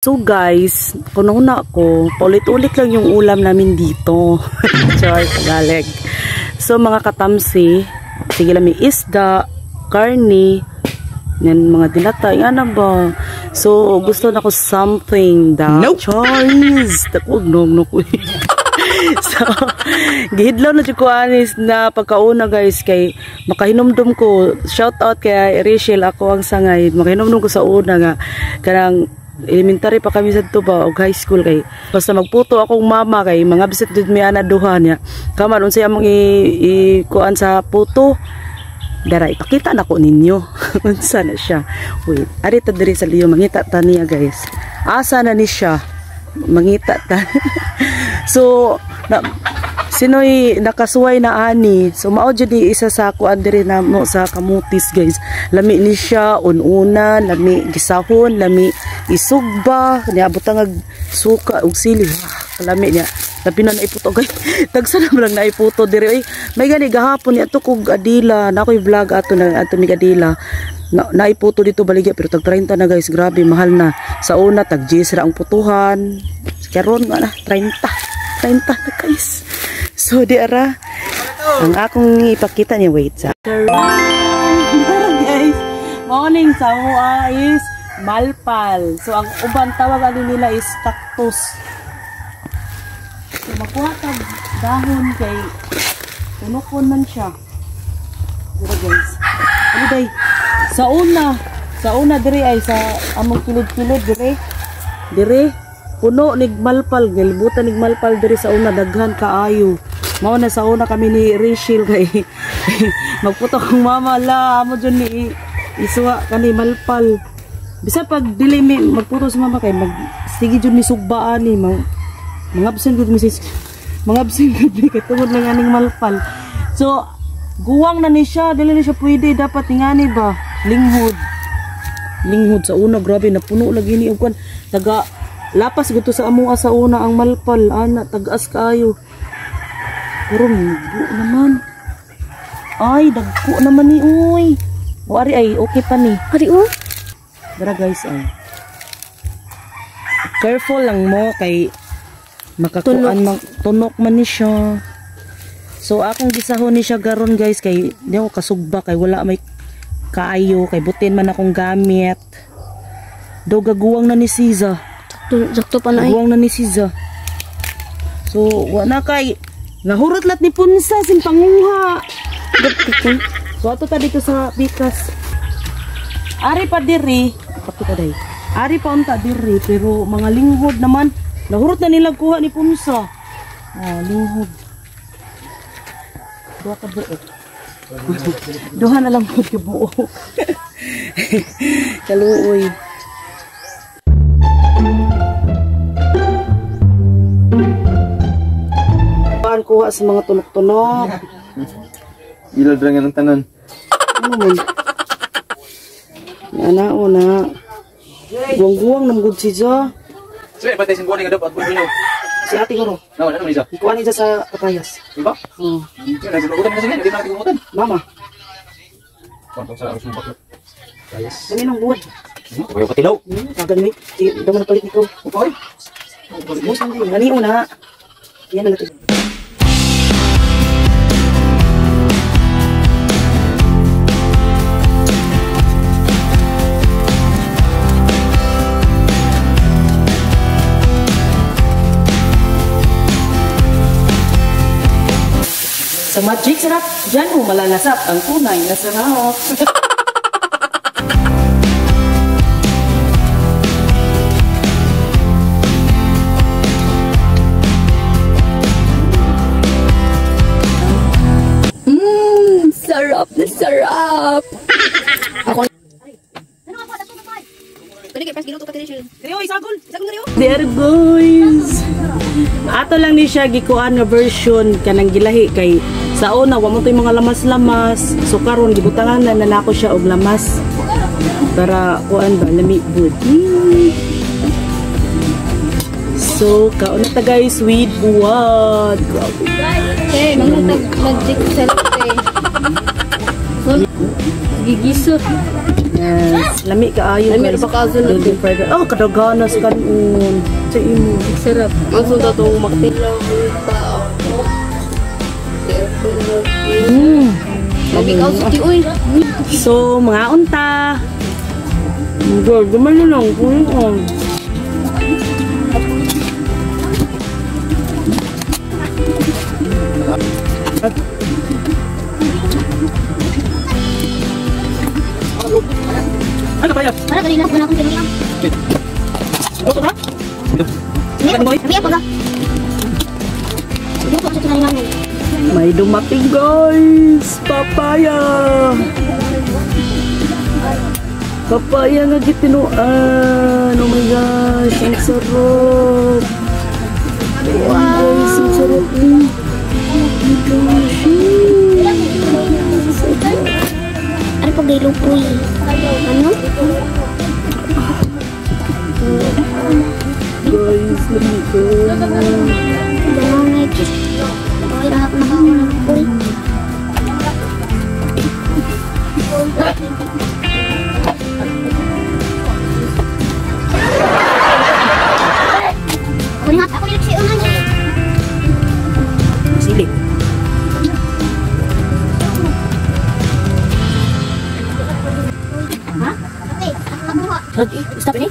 So guys, kununa ko, paulit-ulit lang yung ulam namin dito. Char, galeg. So mga katamsi, sige lang may isda, karni, yan mga dilata, yan ba? So gusto na ko something that Chinese. Takugnog no ko. So, gihidlaw na ko anis na pagkauna guys kay makahinumdum ko. Shout out kay Rachel, ako ang sangay. Makahinumdum ko sa una nga kanang elementary pa kami sa to ba og high school kay basta magputo akong mama kay mga bisit dud mi ana duha niya kaman unsay among kuan sa puto dara ipakita nako ninyo unsa na siya. Wait, ari ta diri sa liyo mangita ta niya guys, asa na ni siya mangita ta. So na, sinoy nakasuway na ani, so mao jud ni isa sa kuan diri na mo sa kamutis guys. Lami ni siya ununan, lami gisahon, lami isugba, niabot ang suka ug sili. Lami niya. Labi na naiputo guys. Tagsa na lang naiputo diri. Oy, may gani gahapon ni ato kog adila, na ko'y vlog ato na ato mi adila. Naiputo dito baligya pero tag 30 na guys, grabe mahal na. Sa una tag 10 ra ang putuhan. Karon nga na 30 na guys. So di ara ang akong ipakita niya, wait sa. Guys, morning sa is malpal. So ang uban tawag nila is cactus. So makuha tag dahon kay tunokon man siya. Dira guys. Ano day? Sa una diri ay sa among kilid-kilid dire puno nig malpal, gilbutan nig malpal diri sa una daghan kaayo. Mao na sa una kami ni Rachel kay magputo kong mama la amo dyan ni isuwa kani malpal. Bisa pag dili mi magputo si mama kay sige dyan ni sugbaan ni mga absent gud mi mga absent gud mi kay tungod lang aning malpal. So guwang na ni siya, dili na siya pwede, dapat ingani ba linghod sa una, grabe napuno lagi ni ug taga lapas gusto sa amuha sa una ang malpal ana tagas kaayo. Pero naman. Ay, dagko naman ni uy. O ari ay okay pa ni. Ari o. Dara guys ay. Careful lang mo kay makakuan tunok man ni siya. So akong gisahon ni siya garon guys kay di ako kasugba kay wala may kaayo kay butin man akong gamit. Do gaguwang na ni Siza. Sakto pa na ay. Gaguwang na ni Siza. So wala kay nahurot lat ni punsa sin panguha. So ato ta dito sa bikas. Ari pa diri, pakita day. Ari pa unta diri pero mga linghod naman nahurot na nila kuha ni punsa. Linghod. Duha ka buok. Duha na lang po ka buok. Kaluoy. Kuha sa mga tunok-tunok. Ilad lang yan ang tanan. Ano man? Yan na, una. Guwang-guwang namgod si Jo. Sige, patay sin buwan nga dapat pulbino. Si ate ko ro. No, ano niya? Ikuha niya sa kapayas. Diba? Oo. Nagulutan na sige, hindi na natin gumutan. Mama. Pantong sa arus mo bakit? Ayos. Dami ng buwan. Huwag yung patilaw. Kagani. Ito mo na palit nito. Okay. Busan din. Gani una. Yan na natin. Sa magic sarap, dyan mo malalasap ang tunay na sarap. Sarap na sarap. Ako. There guys. Ato lang ni siya gikuan nga version kanang gilahi kay sa una wa mo tay mga lamas-lamas. So karon gibutangan na nako siya og lamas para kuan ba lami good. So kaon na ta guys with buwad. Hey, mga nag-magic selfie. gigisot. Yes, lami kaayo Lami guys. ra pa kasunod. Golden fried rice. Oh, kadaganas kanon. Sa imo. Sarap. Ang sunod itong maktilaw. Mabikaw sa ti, uy. So, mga unta. Good, gumawa lang. Kunin. Ano kaya? Para kanina ko na akong tinutang. Ano ba? Ano ba? Sabi ako ba? Hindi ko sa tinanilan mo. May dumating guys! Papaya! Papaya nga gitinuan! Oh my gosh! Ang sarap! Wow! Guys, ang sarap! Oh my gosh! Ano pag gay lupoy? Ano? Guys, lamig ko! Dalaw na ito. Okay, rahap na ako ng lupoy. Kunin nga, ako nilagsiunan niya. Silik! Ha? Okay, ako nabuha. Stop ini!